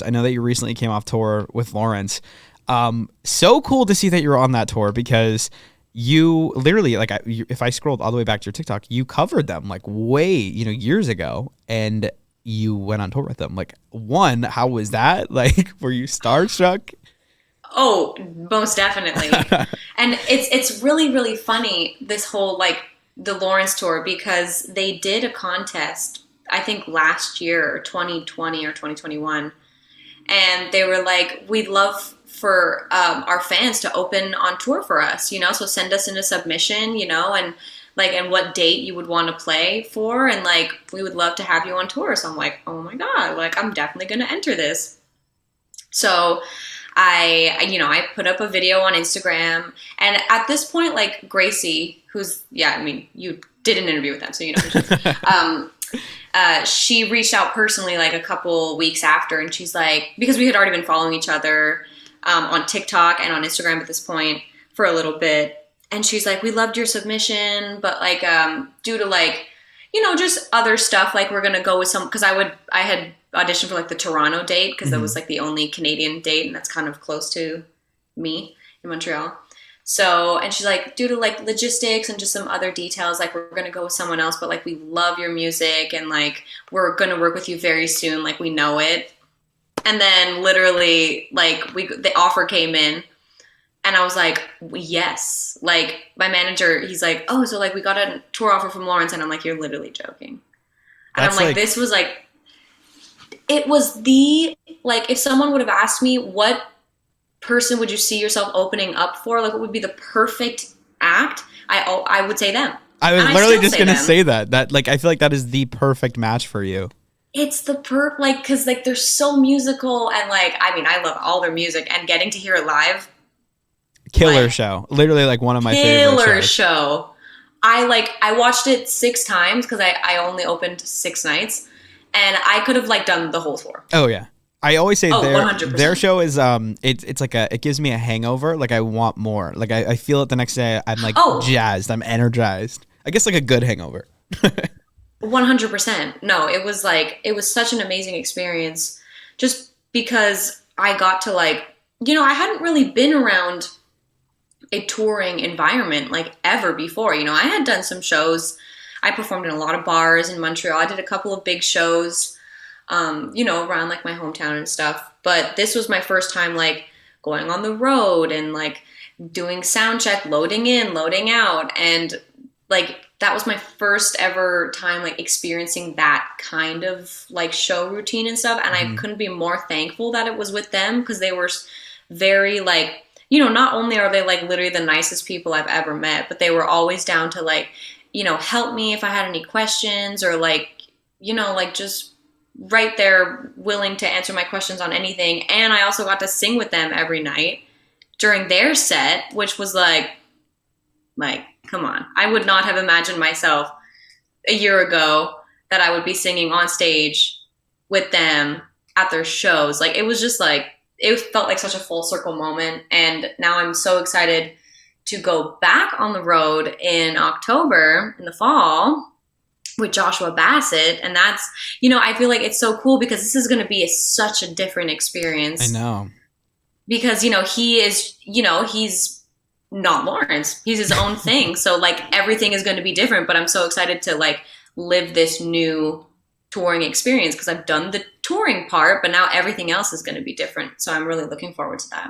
I know that you recently came off tour with Lawrence. So cool to see that you're on that tour because you literally, like, if I scrolled all the way back to your TikTok, you covered them like way, years ago, and you went on tour with them. Like, one, how was that? Like, were you starstruck? Oh, most definitely. And it's really, really funny, this whole like the Lawrence tour, because they did a contest, I think last year, 2020 or 2021. And they were like, we'd love for our fans to open on tour for us, so send us in a submission, and like, and what date you would want to play for. And like, we would love to have you on tour. So I'm like, oh my God, like, I'm definitely going to enter this. So I put up a video on Instagram, and at this point, like Gracie, who's, you did an interview with them, so you know who she is. She reached out personally like a couple weeks after, and she's like, because we had already been following each other on TikTok and on Instagram at this point for a little bit. And she's like, we loved your submission, but like, due to like, just other stuff, like we're going to go with because I had auditioned for like the Toronto date because that was like the only Canadian date, and that's kind of close to me in Montreal. So, and she's like, due to like logistics and just some other details, like we're going to go with someone else, but like we love your music and like we're going to work with you very soon. Like we know it. And then literally like the offer came in, and I was like, yes. Like my manager, he's like, oh, so like we got a tour offer from Lawrence. And I'm like, you're literally joking. And I'm like, this was like, it was like, if someone would have asked me, what person would you see yourself opening up for? Like, what would be the perfect act? I would say them. I was literally just going to say that, like, I feel like that is the perfect match for you. It's the like, cause like they're so musical, and like, I mean, I love all their music, and getting to hear it live. Killer show. Literally like one of my favorite shows. Killer show. I watched it 6 times because I only opened 6 nights, and I could have like done the whole tour. Oh yeah. I always say 100%. Their show is it's like it gives me a hangover. Like I want more. Like I feel it the next day. I'm like jazzed. I'm energized. I guess like a good hangover. 100%. No, it was such an amazing experience, just because I got to like, I hadn't really been around a touring environment like ever before. I had done some shows. I performed in a lot of bars in Montreal. I did a couple of big shows, around like my hometown and stuff. But this was my first time like going on the road and like doing sound check, loading in, loading out. And like, that was my first ever time like experiencing that kind of like show routine and stuff. And I couldn't be more thankful that it was with them, because they were very like, not only are they like literally the nicest people I've ever met, but they were always down to like, help me if I had any questions, or like, like just right there willing to answer my questions on anything. And I also got to sing with them every night during their set, which was like, come on. I would not have imagined myself a year ago that I would be singing on stage with them at their shows. Like, it was just like, it felt like such a full circle moment. And now I'm so excited to go back on the road in October, in the fall, with Joshua Bassett. And that's, I feel like it's so cool because this is going to be such a different experience. I know. Because, he is, he's not Lawrence. He's his own thing. So like everything is going to be different, but I'm so excited to like live this new touring experience, because I've done the touring part, but now everything else is going to be different. So I'm really looking forward to that.